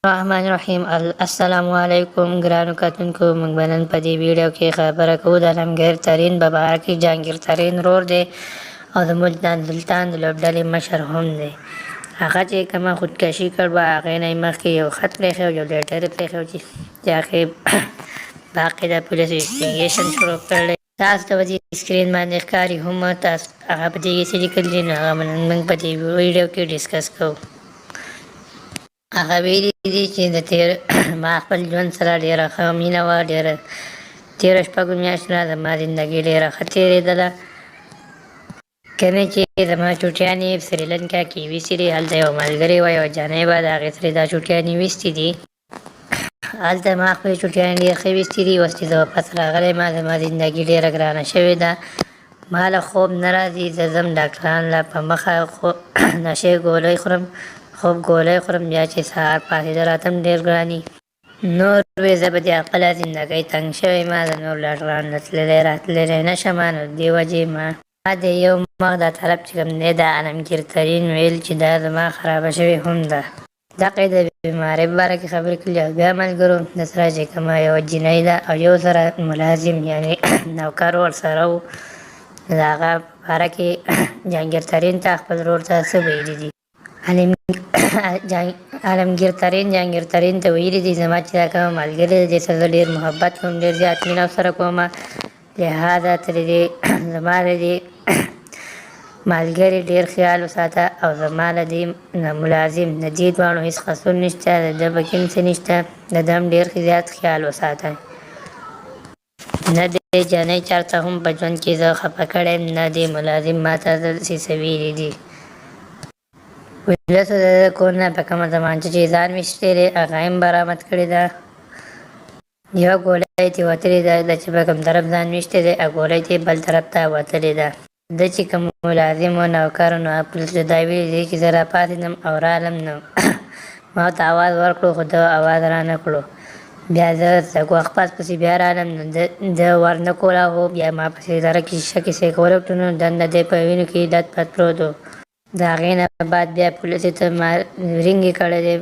الرحمن الرحیم. السلام علیکم ګرانو کتونکو. موږ به نن په دې ویډیو کې خبره کوو د علمګیر ترین باباکي جهانګیر ترین ورور دی او د ملتان سلطان د لوبډلې مشر هم دی. هغه چې کومه خودکشي کړې وه هغې نه یې مخکې یو خط پرېښی او یو لیټر یې پرېښی و چې هغې باقي د پولیس انویسټیګیشن شروع کړی. تاسو ته په دې سکرین باندې ښکاري هم تاسو هغه په دې کې څه لیکلي دي نو هغه به نن موږ په دې ویډیو کې ډسکس کوو. هغه ویلي دي چې ما خپل ژوند سره ډېره ښه مینه وه. تېره شپږو میاشتو نه زما زندګي ډېره ښه تېرېدله. کومې چې زما چوټیانې سریلنکا کې ویستې دي. هلته یو ملګری وه، یوه جانۍ وه، د هغې سره دا چوټیانې ویستې دي. هلته ما خپلې چوټیانې ډېر ښه ویستې دي. اوس چې زه واپس راغلی یم زما زندګي ډېره ګرانه شوې ده. ما له خوب نه راځي. زه ځم ډاکټران له په مخه نشې ګولۍ خورم، خوب ګولۍ خورم، بیا چې سهار پاڅېدل راته هم ډېر ګراني. نور وې زه به د خپله زندګۍ تنګ شوی یم. زه نور ډاکټرانو ته تللی راتللی نه شم. نو دې وجې ما د یو مخ دا طرف چې کوم دی د علمګیر ترین ویل چې دا زما خرابه شوې هم ده. دغه د بیمارۍ په باره کې خبرې کړلې او بیا ملګرو د سره چې کومه یوه جینۍ ده او یو سره ملازم یعنې نوکر ورسره و. د هغه په باره کې جهانګیر ترین ته خپل ورور ته څه ویلي دي. علمګیر ترین ته ویلي دي زما چې دا کومه ملګرې ده دې سره زه ډېر محبت کوم، ډېر زیات مینه ورسره کومه. لهذا ته زما د دې ملګري ډېر خیال وساته او زما له دې ملازم د دې دواړو هېڅ قصور نشته، د ده پکې هم څه نشته. د ده هم ډېر زیات خیال وساته. نه دې جانۍ چېرته هم په ژوند کې زه خفه کړی یم، نه دې ملازم ما ته داسې څه ویلي دي. پولیسو د ده کور نه په کومه زمانچه چې ځان ویشتلی دی هغه هم برآمد کړې ده. یوه ګولۍ ترې وتلې ده، د چې په کوم طرف ځان ویشتی دی هغه ګولۍ ترې بل طرف ته وتلې ده. ده چې کوم ملازم و نوکر نو پولیسو دا ویلي دي چې زه راپاڅېدم او رالم نو ما ورته اواز ورکړو خو ده اواز رانه کړو. بیا زه لږ وخت پسې بیا رالم نو ده ور نه کولاهو. بیا ما پسې زره کې شیشه کیسې کول وکړو نو دنده دی په وینو کې لت پت پروت و. د هغې نه بعد بیا پولیسو ته ما رینګ یې کړی دی.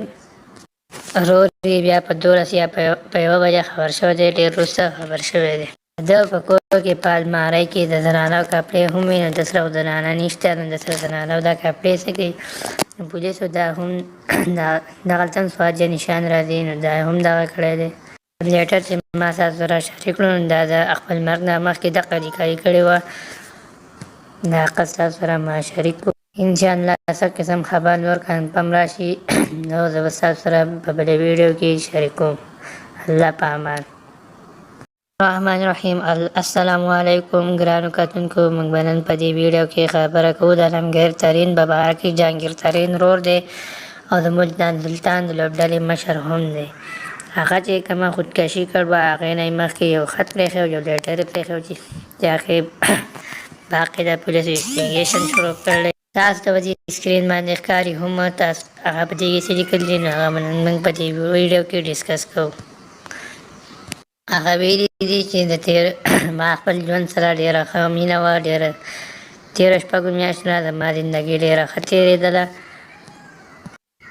ورور یې بیا په 12 یا په 1 بجه خبر شوی دی، ډېر وروسته خبر شوی دی. ده په کور کې په المارۍ کې د زنانو کپړې هم وي، نو د سره زنانه نشته، نو د سره زنانو دا کپړې څه کوي. نو پولیسو دا هم دغلته هم سواد نشان راځي، نو دا هم دغه کړی دی. لیټر چې ما تاسو سره شریک کړو نو دا د خپل مرګ نه مخکې دغه لیکلي کړې وه. دا قص تاسو سره ما شریک کړو. انشاءالله څه قسم خبر نور کنفرم راشي نو زه به ستاسو سره په بلې ویډیو کې شریکوم. الله په امان. الرحمن الرحیم. السلام علیکم ګرانو کتونکو. موږ به نن په دې ویډیو کې خبره کوو د علمګیر ترین باباکي جهانګیر ترین ورور دی او د ملتان سلطان د لوبډلې مشر هم دی. هغه چې کومه خودکشي کړې وه هغې نه یې مخکې یو خط پرېښی او یو لیټر یې پرېښی و چې هغې باقي د پولیس انویسټیګیشن شروع کړی. تاسو ته په دې سکرین باندې ښکاري هم تاسو هغه په دې کې څه لیکلي دي نو هغه به نن موږ په دې ویډیو کې ډسکس کوو. هغه ویلي دي چې ما خپل ژوند سره ډېره ښه مینه وه. تېره شپږو میاشتو نه زما زندګي ډېره ښه تېرېدله.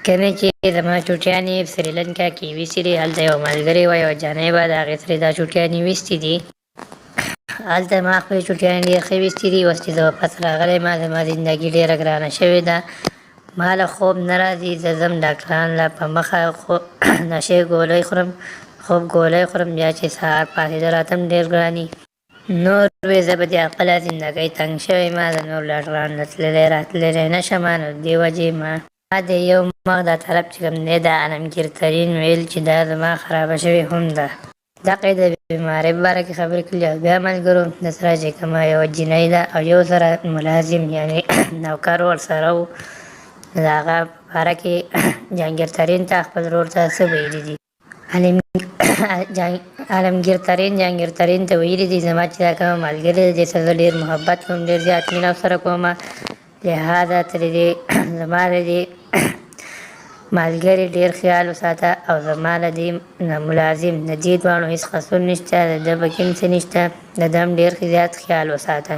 کومې چې زما چوټیانې سریلنکا کې ویستې دي. هلته یو ملګری وه، یوه جانۍ وه، د هغې سره دا چوټیانې ویستې دي. هلته ما خپلې چوټیانې ډېر ښه ویستې دي. اوس چې زه واپس راغلی یم زما زندګي ډېره ګرانه شوې ده. ما له خوب نه راځي. زه ځم ډاکټران له په مخه نشې ګولۍ خورم، خوب ګولۍ خورم، بیا چې سهار پاڅېدل راته هم ډېر ګراني. نور وې زه به د خپله زندګۍ تنګ شوی یم. زه نور ډاکټرانو ته تللی راتللی نه شم. نو دې وجې ما د یو مخ دا طرف چې کوم دی د علمګیر ترین ویل چې دا زما خرابه شوې هم ده. دغه د بیمارۍ په باره کې خبرې کړلې او بیا ملګرو د سره چې کومه یوه جینۍ ده او یو سره ملازم یعنې نوکر ورسره و. د هغه په باره کې جهانګیر ترین ته خپل ورور ته څه ویلي دي. علمګیر ترین ته ویلي دي زما چې دا کومه ملګرې ده دې سره زه ډېر محبت کوم، ډېر زیات مینه ورسره کومه. لهذا ته زما د دې ملګري ډېر خیال وساته او زما له دې ملازم د دې دواړو هېڅ قصور نشته، د ده پکې هم څه نشته. د ده هم ډېر زیات خیال وساته.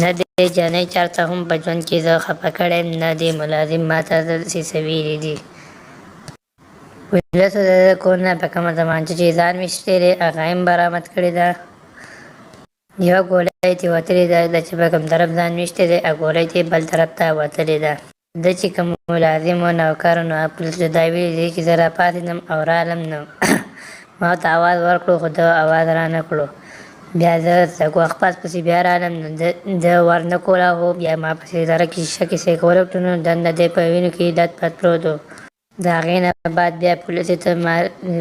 نه دې جانۍ چېرته هم په ژوند کې زه خفه کړی یم، نه دې ملازم ما ته داسې څه ویلي دي. پولیسو د ده کور نه په کومه زمانچه چې ځان ویشتلی دی هغه هم برامد کړې ده. یوه ګولۍ ترې وتلې ده د چې په کوم طرف ځان ویشتی دی او ګولۍ ترې بل طرف ته وتلې ده. ده چې کوم ملازم و نوکر نو پولیسو ته دا ویلي دي چې زه راپاڅېدم او رالم نو ما ورته اواز ورکړو خو ده اواز رانه کړو. بیا زه د ګواښ پاس پسې بیا رالم نو ده ور نه کوله خو بیا ما پسې اداره کې شیشه کیسې کول وکړو نو دنده دی په وینو کې لت پت پروت و. د هغې نه بعد بیا پولیسو ته ما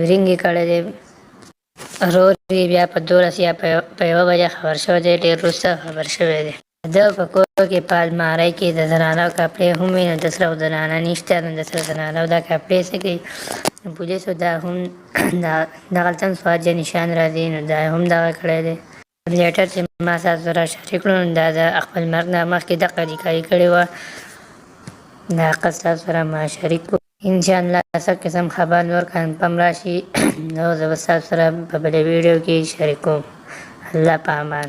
رینګ یې کړی دی. رور یې بیا په 12 یا په 1 بجه خبر شوی دی، ډېر وروسته خبر شوی دی. ده په کور کې په المارۍ کې د زنانو کپړې هم وي، نو د سره زنانه نشته، نو د سره زنانو دا کپړې څه کوي. پولیسو دا هم دغلته هم سواد نشان راځي، نو دا هم دغه کړی دی. لیټر چې ما تاسو سره شریک کړو نو دا د خپل مرګ نه مخکې دغه لیکلي کړې وه. دا قصه تاسو سره ما شریک کړو. انشاءالله څه قسم خبر نور کنفرم راشي نو زه به ستاسو سره په بلې ویډیو کې شریک کوم. الله په امان.